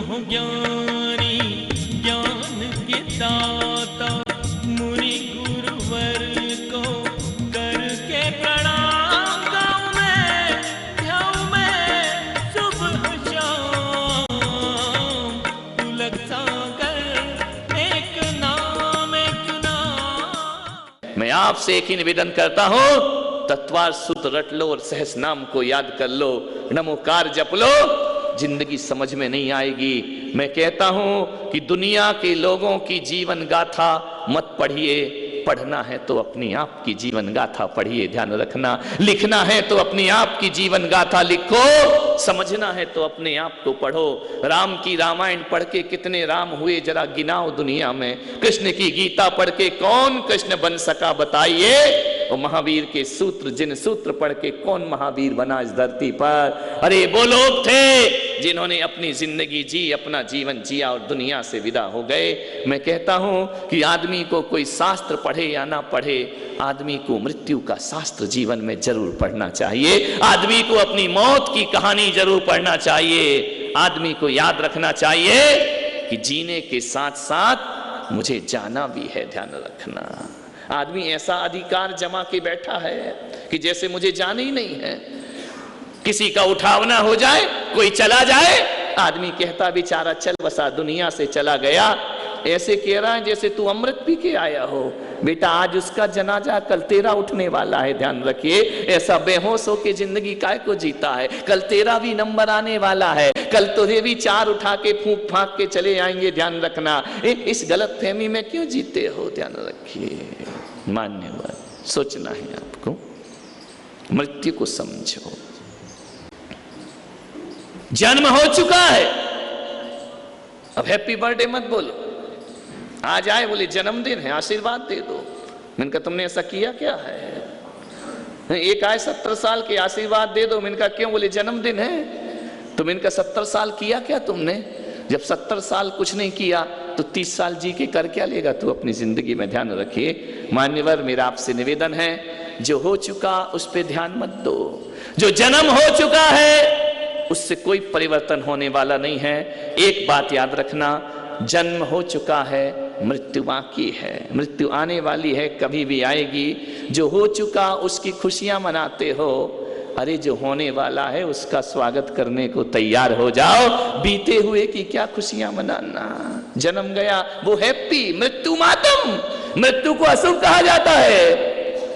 हो ज्ञानी ज्ञान के दाता, मुनि गुरुवर को करके प्रणाम। गाऊं मैं ध्याऊं मैं सुबह शाम, पुलक सागर एक नाम एक नाम। मैं आपसे एक ही निवेदन करता हूं, तत्वार सूत्र रट लो और सहस नाम को याद कर लो, नमोकार जप लो, जिंदगी समझ में नहीं आएगी। मैं कहता हूं कि दुनिया के लोगों की जीवन गाथा मत पढ़िए, पढ़ना है तो अपनी आप की जीवन गाथा पढ़िए, ध्यान रखना। लिखना है तो अपनी आप की जीवन गाथा लिखो, समझना है तो अपने आप को पढ़ो। राम की रामायण पढ़ के कितने राम हुए जरा गिनाओ दुनिया में। कृष्ण की गीता पढ़ के कौन कृष्ण बन सका बताइए। और महावीर के सूत्र, जिन सूत्र पढ़ के कौन महावीर बना इस धरती पर। अरे वो लोग थे जिन्होंने अपनी जिंदगी जी, अपना जीवन जिया और दुनिया से विदा हो गए। मैं कहता हूं कि आदमी को कोई शास्त्र पढ़े या ना पढ़े, आदमी को मृत्यु का शास्त्र जीवन में जरूर पढ़ना चाहिए। आदमी को अपनी मौत की कहानी जरूर पढ़ना चाहिए। आदमी को याद रखना चाहिए कि जीने के साथ साथ मुझे जाना भी है, ध्यान रखना। आदमी ऐसा अधिकार जमा के बैठा है कि जैसे मुझे जाना ही नहीं है। किसी का उठावना हो जाए, कोई चला जाए, आदमी कहता बेचारा चल बसा, दुनिया से चला गया। ऐसे कह रहा है जैसे तू अमृत पी के आया हो। बेटा आज उसका जनाजा, कल तेरा उठने वाला है, ध्यान रखिए। ऐसा बेहोश होके जिंदगी काय को जीता है, कल तेरा भी नंबर आने वाला है, कल तुझे भी चार उठा के फूंक फांक के चले आएंगे, ध्यान रखना। इस गलत फहमी में क्यों जीते हो, ध्यान रखिए। मान्यवर सोचना है आपको, मृत्यु को समझो। जन्म हो चुका है, अब हैप्पी बर्थडे मत बोलो। आज आए बोले जन्मदिन है, आशीर्वाद दे दो। मैंने कहा तुमने ऐसा किया क्या है? एक आए 70 साल के, आशीर्वाद दे दो। मैंने कहा क्यों? बोले जन्मदिन है। तो मैंने कहा 70 साल किया क्या तुमने? जब 70 साल कुछ नहीं किया तो 30 साल जी के कर क्या लेगा तू अपनी जिंदगी में, ध्यान रखिए। मान्यवर मेरा आपसे निवेदन है, जो हो चुका उस पर ध्यान मत दो। जो जन्म हो चुका है उससे कोई परिवर्तन होने वाला नहीं है। एक बात याद रखना, जन्म हो चुका है, मृत्यु बाकी है। मृत्यु आने वाली है, कभी भी आएगी। जो हो चुका उसकी खुशियां मनाते हो, अरे जो होने वाला है उसका स्वागत करने को तैयार हो जाओ। बीते हुए की क्या खुशियां मनाना। जन्म गया वो हैप्पी, मृत्यु मातम। मृत्यु को अशुभ कहा जाता है।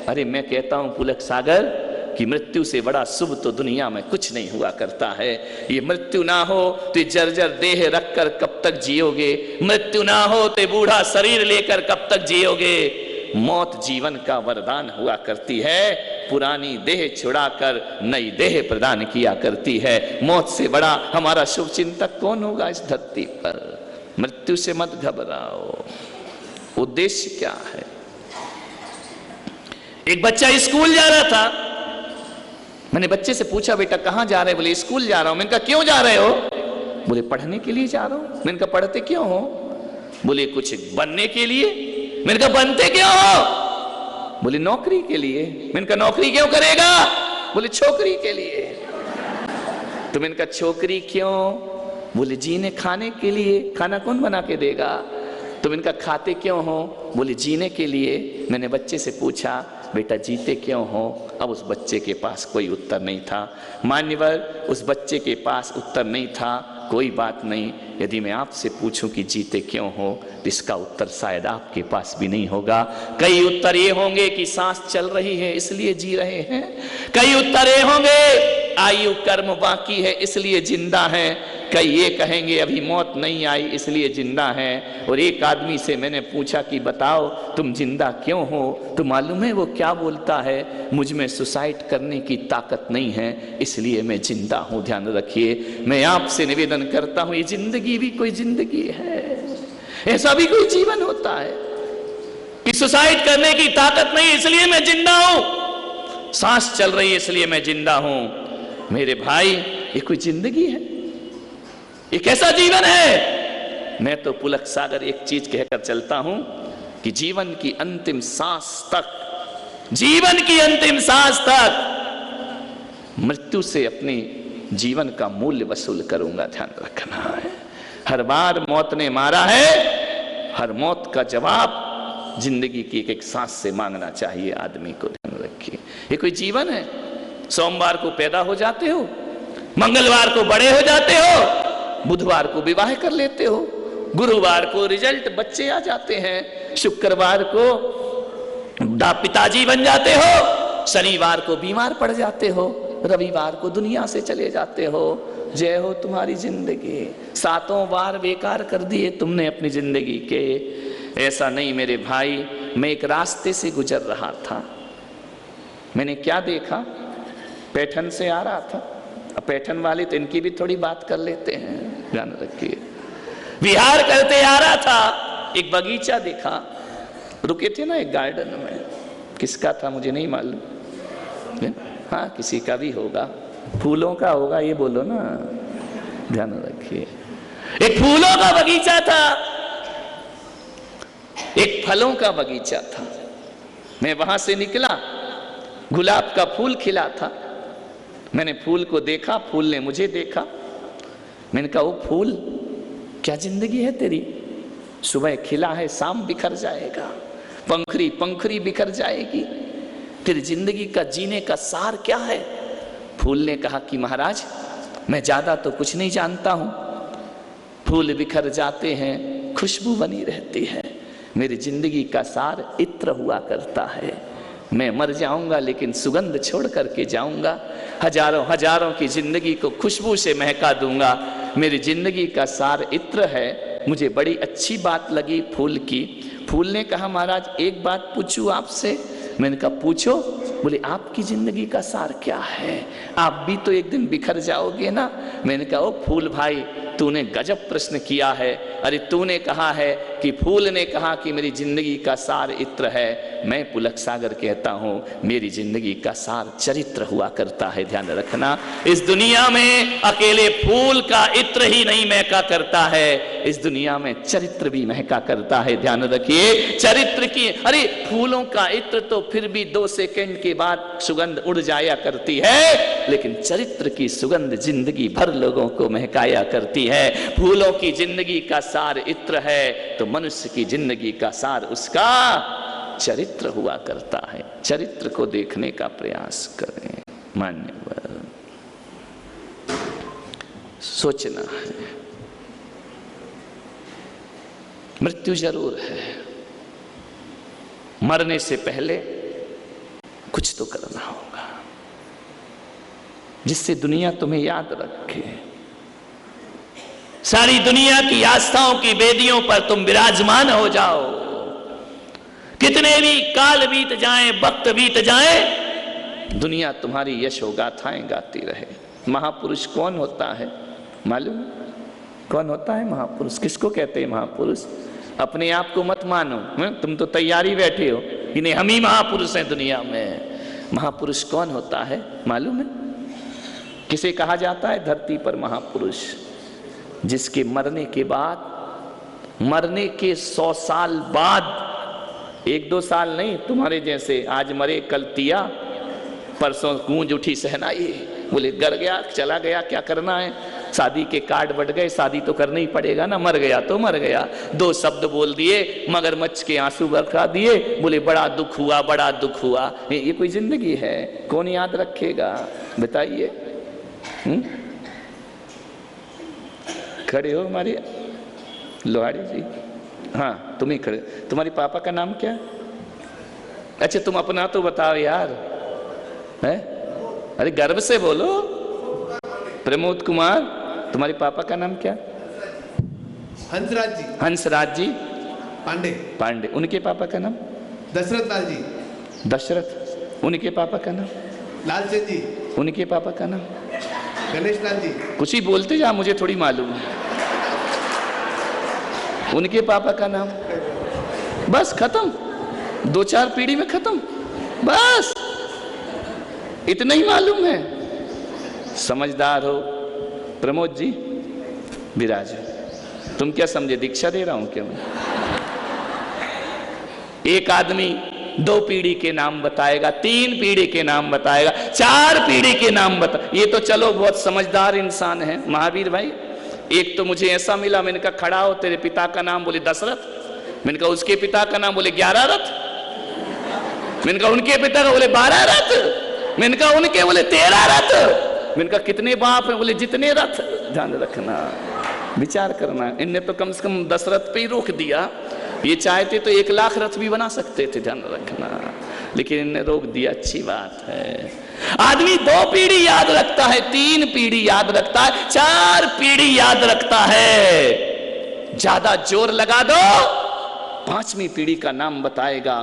अरे मैं कहता हूं पुलक सागर कि मृत्यु से बड़ा शुभ तो दुनिया में कुछ नहीं हुआ करता है। ये मृत्यु ना हो तो जर्जर देह रखकर कब तक जियोगे? मृत्यु ना हो तो बूढ़ा शरीर लेकर कब तक जियोगे? मौत जीवन का वरदान हुआ करती है, पुरानी देह छुड़ाकर नई देह प्रदान किया करती है। मौत से बड़ा हमारा शुभ चिंतक कौन होगा इस धरती पर? मृत्यु से मत घबराओ। उद्देश्य क्या है? एक बच्चा स्कूल जा रहा था, मैंने बच्चे से पूछा बेटा कहां जा रहे? बोले स्कूल जा रहा हूं। मैंने कहा क्यों जा रहे हो? बोले पढ़ने के लिए जा रहा हूं। मैंने कहा पढ़ते क्यों हो? बोले कुछ बनने के लिए। मैंने कहा बनते क्यों हो? बोले नौकरी के लिए। मैंने कहा नौकरी क्यों करेगा? बोले छोकरी के लिए। तो मैंने कहा छोकरी क्यों? बोले जीने खाने के लिए। खाना कौन बना के देगा? तो मैंने कहा खाते क्यों हो? बोले जीने के लिए। मैंने बच्चे से पूछा बेटा जीते क्यों हो? अब उस बच्चे के पास कोई उत्तर नहीं था। मान्यवर उस बच्चे के पास उत्तर नहीं था, कोई बात नहीं। यदि मैं आपसे पूछूं कि जीते क्यों हो, इसका उत्तर शायद आपके पास भी नहीं होगा। कई उत्तर ये होंगे कि सांस चल रही है इसलिए जी रहे हैं। कई उत्तर ये होंगे आयु कर्म बाकी है इसलिए जिंदा है। कई ये कहेंगे अभी मौत नहीं आई इसलिए जिंदा है। और एक आदमी से मैंने पूछा कि बताओ तुम जिंदा क्यों हो? तो मालूम है वो क्या बोलता है? मुझ में सुसाइड करने की ताकत नहीं है इसलिए मैं जिंदा हूं। ध्यान रखिए, मैं आपसे निवेदन करता हूं, ये जिंदगी भी कोई जिंदगी है, ऐसा भी कोई जीवन होता है कि सुसाइड करने की ताकत नहीं इसलिए मैं जिंदा हूं, सांस चल रही है इसलिए मैं जिंदा हूं। मेरे भाई ये कोई जिंदगी है? ये कैसा जीवन है? मैं तो पुलक सागर एक चीज कहकर चलता हूं कि जीवन की अंतिम सांस तक, जीवन की अंतिम सांस तक मृत्यु से अपने जीवन का मूल्य वसूल करूंगा। ध्यान रखना है। हर बार मौत ने मारा है, हर मौत का जवाब जिंदगी की एक एक सांस से मांगना चाहिए आदमी को। ध्यान रखिए, ये कोई जीवन है? सोमवार को पैदा हो जाते हो, मंगलवार को बड़े हो जाते हो, बुधवार को विवाह कर लेते हो, गुरुवार को रिजल्ट बच्चे आ जाते हैं, शुक्रवार को पिताजी बन जाते हो, शनिवार को बीमार पड़ जाते हो, रविवार को दुनिया से चले जाते हो। जय हो तुम्हारी जिंदगी, सातों बार बेकार कर दिए तुमने अपनी जिंदगी के। ऐसा नहीं मेरे भाई, मैं एक रास्ते से गुजर रहा था, मैंने क्या देखा, पैठन से आ रहा था। अब पैठन वाले तो इनकी भी थोड़ी बात कर लेते हैं, ध्यान रखिए। विहार करते आ रहा था, एक बगीचा देखा, रुके थे ना एक गार्डन में, किसका था मुझे नहीं मालूम, हाँ किसी का भी होगा, फूलों का होगा, ये बोलो ना, ध्यान रखिए। एक फूलों का बगीचा था, एक फलों का बगीचा था। मैं वहां से निकला, गुलाब का फूल खिला था, मैंने फूल को देखा, फूल ने मुझे देखा। मैंने कहा वो फूल, क्या जिंदगी है तेरी, सुबह खिला है शाम बिखर जाएगा, पंखरी पंखरी बिखर जाएगी, तेरी जिंदगी का जीने का सार क्या है? फूल ने कहा कि महाराज मैं ज्यादा तो कुछ नहीं जानता हूं, फूल बिखर जाते हैं, खुशबू बनी रहती है, मेरी जिंदगी का सार इत्र हुआ करता है। मैं मर जाऊंगा लेकिन सुगंध छोड़ करके जाऊंगा, हजारों हजारों की जिंदगी को खुशबू से महका दूंगा, मेरी जिंदगी का सार इत्र है। मुझे बड़ी अच्छी बात लगी फूल की। फूल ने कहा महाराज एक बात पूछूं आपसे? मैंने कहा पूछो। बोले आपकी जिंदगी का सार क्या है, आप भी तो एक दिन बिखर जाओगे ना। मैंने कहा ओ फूल भाई तूने गजब प्रश्न किया है, अरे तूने कहा है कि फूल ने कहा कि मेरी जिंदगी का सार इत्र है, मैं पुलक सागर कहता हूं मेरी जिंदगी का सार चरित्र हुआ करता है। ध्यान रखना, इस दुनिया में अकेले फूल का इत्र ही नहीं महका करता है, इस दुनिया में चरित्र भी महका करता है। ध्यान रखिए, चरित्र की, अरे फूलों का इत्र तो फिर भी 2 सेकंड के बाद सुगंध उड़ जाया करती है, लेकिन चरित्र की सुगंध जिंदगी भर लोगों को महकाया करती है। फूलों की जिंदगी का सार इत्र है, तो मनुष्य की जिंदगी का सार उसका चरित्र हुआ करता है। चरित्र को देखने का प्रयास करें। मान्यवर, सोचना है, मृत्यु जरूर है, मरने से पहले कुछ तो करना होगा जिससे दुनिया तुम्हें याद रखे। सारी दुनिया की आस्थाओं की वेदियों पर तुम विराजमान हो जाओ, कितने भी काल बीत जाएं, वक्त बीत जाए, दुनिया तुम्हारी यशो गाथाएं गाती रहे। महापुरुष कौन होता है मालूम? कौन होता है महापुरुष? किसको कहते हैं महापुरुष? अपने आप को मत मानो, तुम तो तैयारी बैठे हो इन्हें हम ही महापुरुष हैं दुनिया में। महापुरुष कौन होता है मालूम है? किसे कहा जाता है धरती पर महापुरुष? जिसके मरने के बाद, मरने के 100 साल बाद, 1-2 साल नहीं, तुम्हारे जैसे आज मरे कल तिया, परसों गूंज उठी सहनाई, बोले गर गया चला गया क्या करना है, शादी के कार्ड बट गए, शादी तो करना ही पड़ेगा ना, मर गया तो मर गया, 2 शब्द बोल दिए, मगरमच्छ के आंसू बरसा दिए, बोले बड़ा दुख हुआ बड़ा दुख हुआ। ये कोई जिंदगी है? कौन याद रखेगा बताइए? खड़े हो हमारे लोहाड़ी जी, हाँ तुम ही खड़े। तुम्हारे पापा का नाम क्या? अच्छा तुम अपना तो बताओ यार, है? अरे गर्व से बोलो। प्रमोद कुमार। तुम्हारे पापा का नाम क्या? हंसराज जी। हंसराज जी पांडे। पांडे। उनके पापा का नाम? दशरथ लाल जी। दशरथ। उनके पापा का नाम? लालचंद जी। उनके पापा का नाम? गणेश लाल जी। कुछ ही बोलते जा, मुझे थोड़ी मालूम है। उनके पापा का नाम? बस खत्म, 2-4 पीढ़ी में खत्म, बस इतना ही मालूम है। समझदार हो प्रमोद जी, विराज। तुम क्या समझे दीक्षा दे रहा हूं क्या मैं? एक आदमी 2 पीढ़ी के नाम बताएगा, 3 पीढ़ी के नाम बताएगा, 4 पीढ़ी के नाम बता, ये तो चलो बहुत समझदार इंसान है। महावीर भाई एक तो मुझे ऐसा मिला, मैंने कहा खड़ा हो, तेरे पिता का नाम, बोले दशरथ। मैंने कहा उसके पिता का नाम, बोले 11 रथ। मैंने कहा उनके पिता का, बोले 12 रथ। मैंने कहा उनके, बोले 13 रथ। मैंने कहा कितने बाप हैं, बोले जितने रथ। ध्यान रखना, विचार करना। इनने तो कम से कम 10 रथ पे ही रोक दिया, ये चाहते तो 1 लाख रथ भी बना सकते थे, ध्यान रखना, लेकिन इनने रोक दिया। अच्छी बात है। आदमी 2 पीढ़ी याद रखता है, 3 पीढ़ी याद रखता है, 4 पीढ़ी याद रखता है। ज्यादा जोर लगा दो, 5वीं पीढ़ी का नाम बताएगा।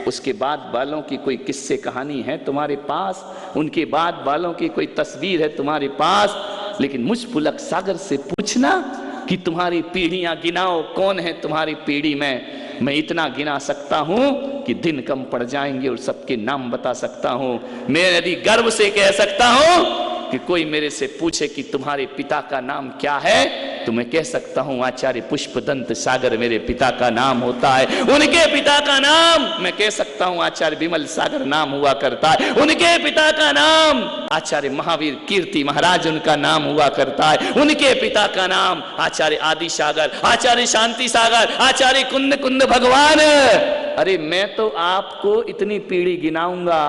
उसके बाद वालों की कोई किस्से कहानी है तुम्हारे पास, उनके बाद वालों की कोई तस्वीर है तुम्हारे पास, लेकिन मुझ पुलक सागर से पूछना कि तुम्हारी पीढ़ियां गिनाओ, कौन है तुम्हारी पीढ़ी में। मैं इतना गिना सकता हूं कि दिन कम पड़ जाएंगे और सबके नाम बता सकता हूं। मैं यदि गर्व से कह सकता हूं कि कोई मेरे से पूछे कि तुम्हारे पिता का नाम क्या है, तो मैं कह सकता हूं आचार्य पुष्पदंत सागर मेरे पिता का नाम होता है। उनके पिता का नाम मैं कह सकता हूं आचार्य विमल सागर नाम हुआ करता है। उनके पिता का नाम आचार्य महावीर कीर्ति महाराज उनका नाम हुआ करता है। उनके पिता का नाम आचार्य आदि सागर, आचार्य शांति सागर, आचार्य कुंद कुंद भगवान। अरे मैं तो आपको इतनी पीढ़ी गिनाऊंगा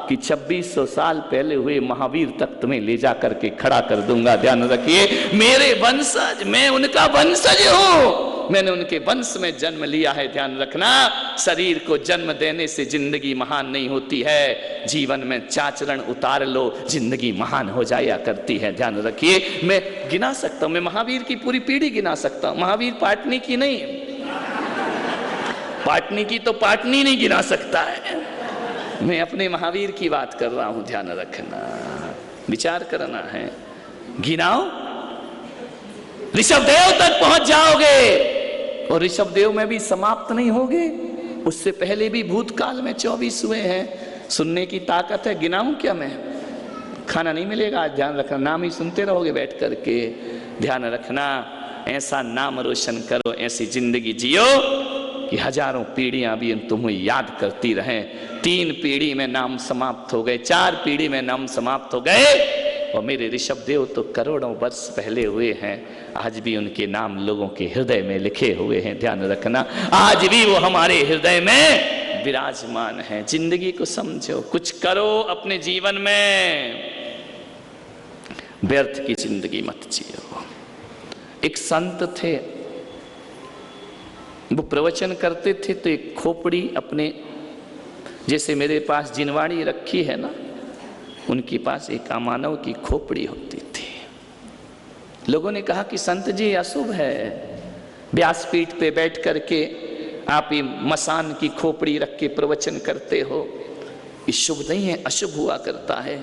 कि 2600 साल पहले हुए महावीर तक तुम्हें ले जा करके खड़ा कर दूंगा। ध्यान रखिए, मेरे वंशज, मैं उनका वंशज हूं, मैंने उनके वंश में जन्म लिया है। ध्यान रखना, शरीर को जन्म देने से जिंदगी महान नहीं होती है। जीवन में चाचरण उतार लो, जिंदगी महान हो जाया करती है। ध्यान रखिए, मैं गिना सकता हूं, मैं महावीर की पूरी पीढ़ी गिना सकता हूं। महावीर पाटनी की नहीं, पाटनी की तो पाटनी नहीं गिना सकता है, मैं अपने महावीर की बात कर रहा हूं। ध्यान रखना, विचार करना है। गिनाओ, ऋषभदेव तक पहुंच जाओगे और ऋषभदेव में भी समाप्त नहीं होगे। उससे पहले भी भूतकाल में 24 हुए हैं। सुनने की ताकत है, गिनाऊं क्या मैं? खाना नहीं मिलेगा आज, ध्यान रखना, नाम ही सुनते रहोगे बैठ करके। ध्यान रखना, ऐसा नाम रोशन करो, ऐसी जिंदगी जियो कि हजारों पीढ़ियां भी तुम्हें याद करती रहें। 3 पीढ़ी में नाम समाप्त हो गए, 4 पीढ़ी में नाम समाप्त हो गए, और मेरे ऋषभदेव तो करोड़ों वर्ष पहले हुए हैं। आज भी उनके नाम लोगों के हृदय में लिखे हुए हैं। ध्यान रखना, आज भी वो हमारे हृदय में विराजमान है। जिंदगी को समझो, कुछ करो अपने जीवन में, व्यर्थ की जिंदगी मत जियो। एक संत थे, वो प्रवचन करते थे तो एक खोपड़ी अपने, जैसे मेरे पास जिनवाड़ी रखी है ना, उनके पास एक अमानव की खोपड़ी होती थी। लोगों ने कहा कि संत जी अशुभ है, व्यासपीठ पे बैठ करके आप ये मसान की खोपड़ी रख के प्रवचन करते हो, ये शुभ नहीं है, अशुभ हुआ करता है।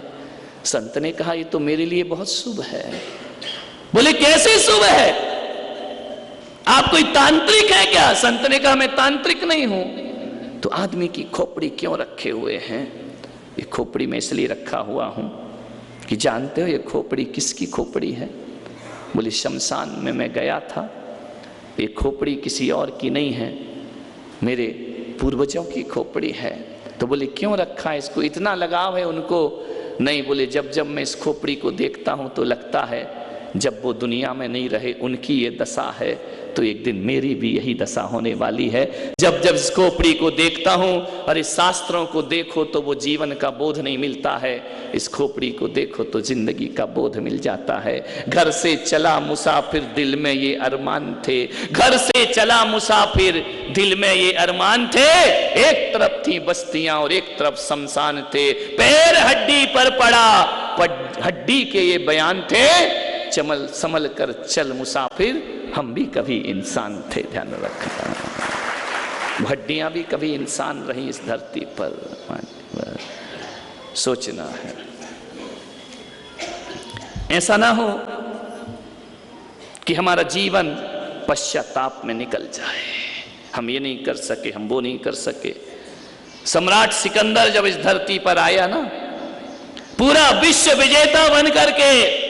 संत ने कहा ये तो मेरे लिए बहुत शुभ है। बोले कैसे शुभ है, आप कोई तांत्रिक है क्या? संत ने कहा मैं तांत्रिक नहीं हूं। तो आदमी की खोपड़ी क्यों रखे हुए हैं? ये खोपड़ी में इसलिए रखा हुआ हूं कि जानते हो ये खोपड़ी किसकी खोपड़ी है? बोले शमशान में मैं गया था, ये खोपड़ी किसी और की नहीं है, मेरे पूर्वजों की खोपड़ी है। तो बोले क्यों रखा है इसको, इतना लगाव है उनको? नहीं, बोले जब जब मैं इस खोपड़ी को देखता हूं तो लगता है जब वो दुनिया में नहीं रहे उनकी ये दशा है, तो एक दिन मेरी भी यही दशा होने वाली है। जब जब इस खोपड़ी को देखता हूं, और इस शास्त्रों को देखो तो वो जीवन का बोध नहीं मिलता है, इस खोपड़ी को देखो तो जिंदगी का बोध मिल जाता है। घर से चला मुसाफिर दिल में ये अरमान थे, घर से चला मुसाफिर दिल में ये अरमान थे। एक तरफ थी बस्तियां और एक तरफ शमशान थे, पैर हड्डी पर पड़ा, हड्डी के ये बयान थे, चमल संभल कर चल मुसाफिर, हम भी कभी इंसान थे। ध्यान रखना, हड्डियां भी कभी इंसान रही इस धरती पर, सोचना है। ऐसा ना हो कि हमारा जीवन पश्चाताप में निकल जाए, हम ये नहीं कर सके, हम वो नहीं कर सके। सम्राट सिकंदर जब इस धरती पर आया ना, पूरा विश्व विजेता बन करके,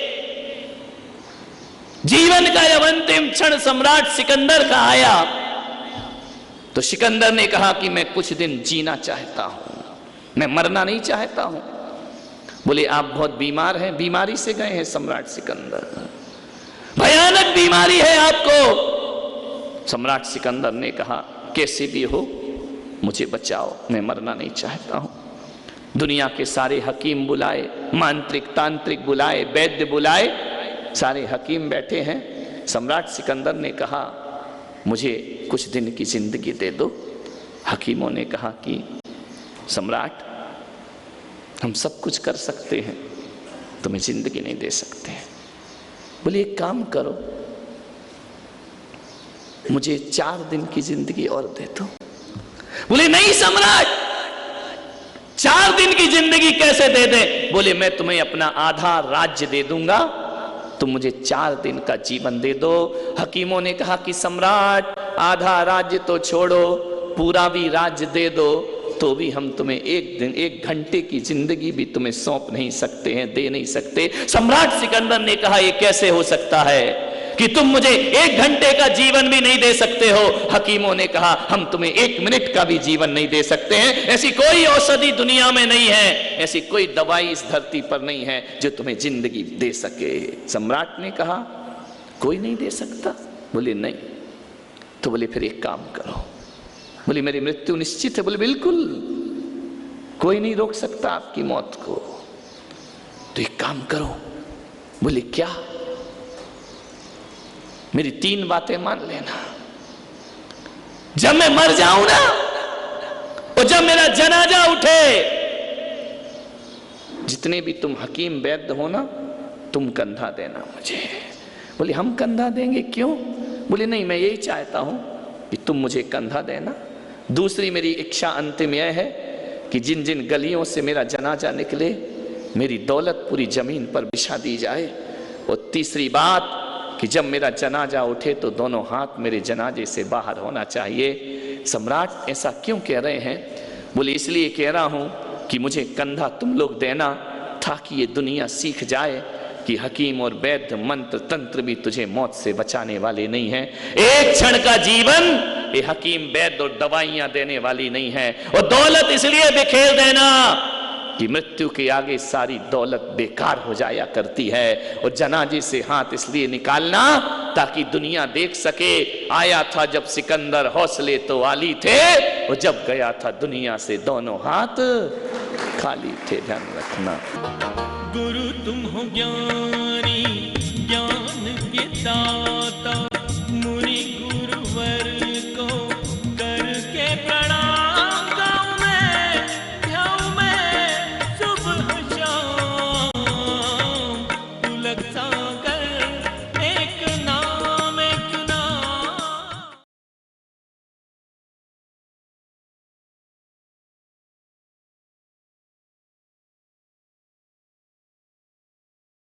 जीवन का जब अंतिम क्षण सम्राट सिकंदर का आया, तो सिकंदर ने कहा कि मैं कुछ दिन जीना चाहता हूं, मैं मरना नहीं चाहता हूं। बोले आप बहुत बीमार हैं? बीमारी से गए हैं सम्राट सिकंदर। भयानक बीमारी है आपको। सम्राट सिकंदर ने कहा, कैसे भी हो मुझे बचाओ, मैं मरना नहीं चाहता हूं। दुनिया के सारे हकीम बुलाए, मांत्रिक तांत्रिक बुलाए, वैद्य बुलाए, सारे हकीम बैठे हैं। सम्राट सिकंदर ने कहा, मुझे कुछ दिन की जिंदगी दे दो। हकीमों ने कहा कि सम्राट, हम सब कुछ कर सकते हैं, तुम्हें जिंदगी नहीं दे सकते हैं। बोले एक काम करो, मुझे 4 दिन की जिंदगी और दे दो। बोले नहीं सम्राट, 4 दिन की जिंदगी कैसे दे दे? बोले मैं तुम्हें अपना आधा राज्य दे दूंगा, तुम मुझे 4 दिन का जीवन दे दो। हकीमों ने कहा कि सम्राट, आधा राज्य तो छोड़ो, पूरा भी राज्य दे दो तो भी हम तुम्हें 1 दिन 1 घंटे की जिंदगी भी तुम्हें सौंप नहीं सकते हैं, दे नहीं सकते। सम्राट सिकंदर ने कहा, यह कैसे हो सकता है कि तुम मुझे 1 घंटे का जीवन भी नहीं दे सकते हो? हकीमों ने कहा, हम तुम्हें 1 मिनट का भी जीवन नहीं दे सकते हैं। ऐसी कोई औषधि दुनिया में नहीं है, ऐसी कोई दवाई इस धरती पर नहीं है जो तुम्हें जिंदगी दे सके। सम्राट ने कहा, कोई नहीं दे सकता? बोले नहीं। तो बोले फिर एक काम करो। बोले मेरी मृत्यु निश्चित है? बोले बिल्कुल, कोई नहीं रोक सकता आपकी मौत को। तो एक काम करो। बोले क्या? मेरी 3 बातें मान लेना। जब मैं मर जाऊं ना, और जब मेरा जनाजा उठे, जितने भी तुम हकीम वैद्य हो ना, तुम कंधा देना मुझे। बोले हम कंधा देंगे, क्यों? बोले नहीं, मैं यही चाहता हूं कि तुम मुझे कंधा देना। दूसरी मेरी इच्छा अंतिम यह है कि जिन जिन गलियों से मेरा जनाजा निकले, मेरी दौलत पूरी जमीन पर बिछा दी जाए। और तीसरी बात कि जब मेरा जनाजा उठे तो दोनों हाथ मेरे जनाजे से बाहर होना चाहिए। सम्राट ऐसा क्यों कह रहे हैं? बोले इसलिए कह रहा हूं कि मुझे कंधा तुम लोग देना, ताकि ये दुनिया सीख जाए कि हकीम और वैद्य मंत्र तंत्र भी तुझे मौत से बचाने वाले नहीं हैं। एक क्षण का जीवन ये हकीम वैद्य और दवाइयां देने वाली नहीं है। और दौलत इसलिए बिखेर देना कि मृत्यु के आगे सारी दौलत बेकार हो जाया करती है। और जनाजे से हाथ इसलिए निकालना ताकि दुनिया देख सके, आया था जब सिकंदर हौसले तो आली थे, और जब गया था दुनिया से दोनों हाथ खाली थे। ध्यान रखना। गुरु तुम हो ज्ञान